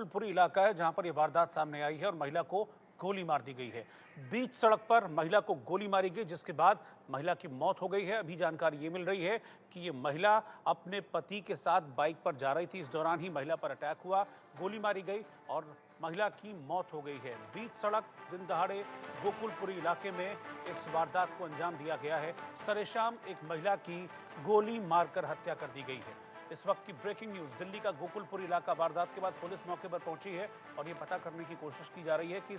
गोकुलपुरी इलाका है जहां पर यह वारदात सामने आई है और महिला को गोली मार दी गई है। बीच सड़क पर महिला को गोली मारी गई, जिसके बाद महिला की मौत हो गई है। अभी जानकारी ये मिल रही है कि ये महिला अपने पति के साथ बाइक पर जा रही थी। इस दौरान ही महिला पर अटैक हुआ, गोली मारी गई और महिला की मौत हो गई है। बीच सड़क दिन दहाड़े गोकुलपुरी इलाके में इस वारदात को अंजाम दिया गया है। सरेआम एक महिला की गोली मारकर हत्या कर दी गई है। इस वक्त की ब्रेकिंग न्यूज, दिल्ली का गोकुलपुरी इलाका। वारदात के बाद पुलिस मौके पर पहुंची है और ये पता करने की कोशिश की जा रही है कि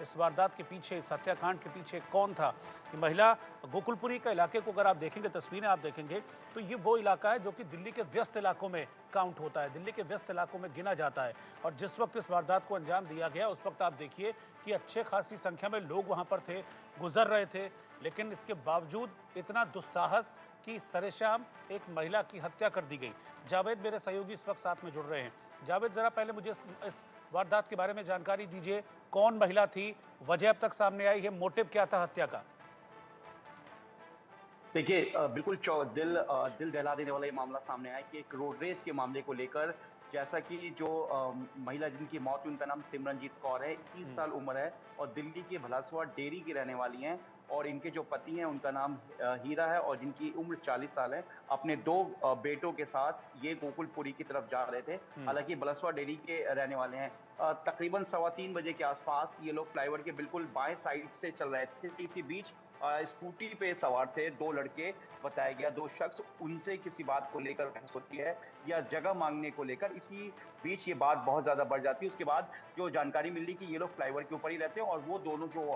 इस वारदात के पीछे, इस हत्याकांड के पीछे कौन था। ये महिला, गोकुलपुरी का इलाके को अगर आप देखेंगे, तस्वीरें आप देखेंगे तो ये वो इलाका है जो कि दिल्ली के व्यस्त इलाकों में काउंट होता है, दिल्ली के व्यस्त इलाकों में गिना जाता है। और जिस वक्त इस वारदात को अंजाम दिया गया, उस वक्त आप देखिए कि अच्छे खासी संख्या में लोग वहां पर थे, गुजर रहे थे, लेकिन इसके बावजूद इतना दुस्साहस कि सरेआम एक महिला की हत्या कर दी गई। जावेद मेरे सहयोगी इस वक्त साथ में जुड़ रहे हैं। जावेद, जरा पहले मुझे इस वारदात के बारे में जानकारी दीजिए। कौन महिला थी, वजह अब तक सामने आई है, मोटिव क्या था हत्या का? देखिए बिल्कुल दिल दहला देने वाला ये मामला सामने आया है कि एक रोड रेस के मामले को लेकर, जैसा कि जो महिला जिनकी मौत हुई उनका नाम सिमरनजीत कौर है, 21 साल उम्र है और दिल्ली के भलासवाड़ डेरी की रहने वाली हैं। और इनके जो पति हैं उनका नाम हीरा है और जिनकी उम्र 40 साल है। अपने 2 बेटों के साथ ये गोकुलपुरी की तरफ जा रहे थे। हालांकि भलासवाड़ डेरी के रहने वाले हैं। तकरीबन 3:15 बजे के आसपास ये लोग फ्लाईओवर के बिल्कुल बाएं साइड से चल रहे थे। इसी बीच स्कूटी पे सवार थे 2 लड़के, बताया गया 2 शख्स। उनसे किसी बात को लेकर बहस होती है या जगह मांगने को लेकर। इसी बीच ये बात बहुत ज्यादा बढ़ जाती है। उसके बाद जो जानकारी मिली कि ये लोग फ्लाईओवर के ऊपर ही रहते हैं और वो दोनों जो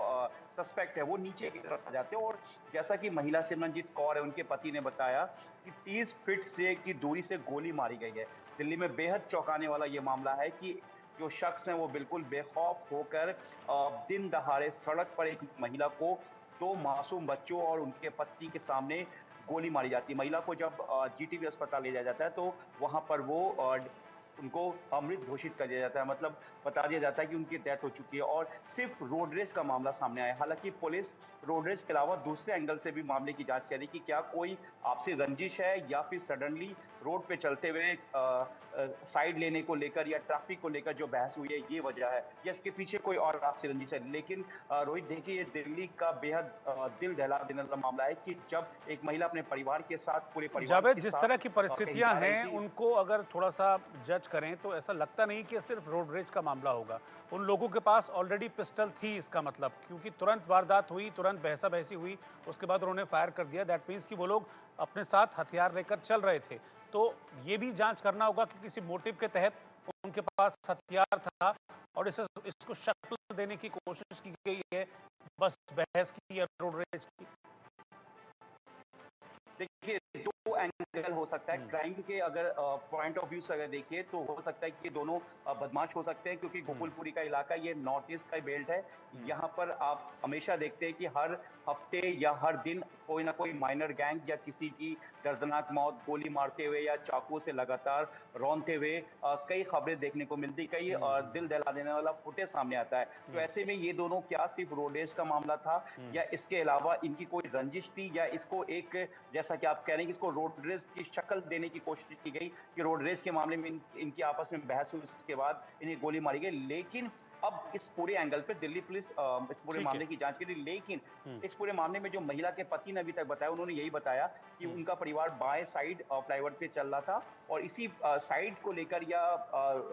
सस्पेक्ट है वो नीचे की तरफ आ जाते हैं। और जैसा कि महिला सिमरनजीत कौर है, उनके पति ने बताया कि 30 फीट से की दूरी से गोली मारी गई है। दिल्ली में बेहद चौंकाने वाला ये मामला है कि जो शख्स हैं वो बिल्कुल बेखौफ होकर दिन दहाड़े सड़क पर एक महिला को, 2 मासूम बच्चों और उनके पति के सामने गोली मारी जाती है। महिला को जब जीटीबी अस्पताल ले जाया जाता है तो वहां पर वो उनको अमृत घोषित कर दिया जाता है, मतलब बता दिया जाता है कि उनकी डेथ हो चुकी है। और सिर्फ रोड रेस का मामला सामने आया। हालांकि पुलिस रोड रेस के अलावा दूसरे एंगल से भी मामले की जांच कर रही कि क्या कोई आपसी रंजिश है या फिर सडनली रोड पे चलते हुए साइड लेने को लेकर या ट्रैफिक को लेकर जो बहस हुई है ये वजह है, या इसके पीछे कोई और आपसी रंजिश है। लेकिन रोहित, देखिए, ये दिल्ली का बेहद दिल दहला देने वाला मामला है कि जब एक महिला अपने परिवार के साथ, पूरे परिवार जावेद, के जिस साथ तरह की कहीं परिस्थितियां जा रही हैं थी। उनको अगर थोड़ा सा जज करें तो ऐसा लगता नहीं कि सिर्फ रोड रेज का मामला होगा। उन लोगों के पास ऑलरेडी पिस्टल थी, इसका मतलब, क्योंकि तुरंत वारदात हुई, तुरंत बहसा बहसी हुई, उसके बाद उन्होंने फायर कर दिया। दैट मीन्स कि वो लोग अपने साथ हथियार लेकर चल रहे थे। तो ये भी जांच करना होगा कि किसी मोटिव के तहत उनके पास हथियार था और इसको शक्ल देने की कोशिश की गई है, बस बहस की या रोड रेज की। देखिए, 2 एंगल हो सकता है क्राइम के। अगर पॉइंट ऑफ व्यू से अगर देखिए तो हो सकता है कि ये दोनों बदमाश हो सकते हैं, क्योंकि गोकुलपुरी का इलाका ये नॉर्थ ईस्ट का बेल्ट है। यहाँ पर आप हमेशा देखते हैं कि हर हफ्ते या हर दिन कोई ना कोई माइनर गैंग या किसी की दर्दनाक मौत गोली मारते हुए या चाकू से लगातार रौंदते हुए कई खबरें देखने को मिलती, कई दिल दहला देने वाला फुटेज सामने आता है। तो ऐसे में ये दोनों क्या सिर्फ रोडेज का मामला था या इसके अलावा इनकी कोई रंजिश थी, या इसको एक, जैसा कि आप कह रहे हैं कि इसको रोड रेस की शक्ल देने की कोशिश की गई कि रोड रेस के मामले में इनकी आपस में बहस हुई, उसके बाद इन्हें गोली मारी गई। लेकिन अब इस पूरे एंगल पे दिल्ली पुलिस इस पूरे ठीक है। मामले की जांच करी। लेकिन इस पूरे मामले में जो महिला के पति ने अभी तक बताया, उन्होंने यही बताया कि उनका परिवार बाएं साइड फ्लाईओवर पे चल रहा था और इसी साइड को लेकर या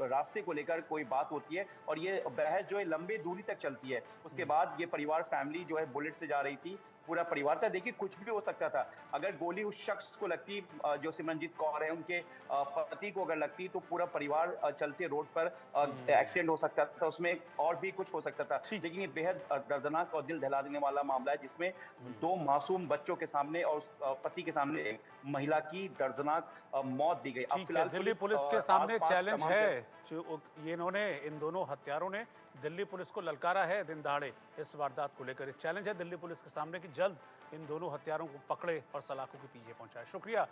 रास्ते को लेकर कोई बात होती है और ये बहस जो है लंबी दूरी तक चलती है। उसके बाद ये परिवार, फैमिली जो है बुलेट से जा रही थी, पूरा परिवार था। देखिए, कुछ भी हो सकता था। अगर गोली उस शख्स को लगती, जो सिमरनजीत कौर है, उनके पति को अगर लगती, तो पूरा परिवार चलते रोड पर एक्सीडेंट हो सकता था, उसमें और भी कुछ हो सकता था। ठीक। लेकिन ये बेहद दर्दनाक और दिल दहला देने वाला मामला है, जिसमें 2 मासूम बच्चों के सामने और पति के सामने एक महिला की दर्दनाक मौत दी गई। अब ठीक है, फिलहाल दिल्ली पुलिस पुलिस के सामने आस-पास चैलेंज तमाम है। जो ये इन्होंने, इन दोनों हत्यारों ने दिल्ली पुलिस को ललकारा है दिन दहाड़े इस वारदात को लेकर। चैलेंज है दिल्ली पुलिस के सामने कि जल्द इन दोनों हत्यारों को पकड़े और सलाखों के पीछे पहुंचाए। शुक्रिया।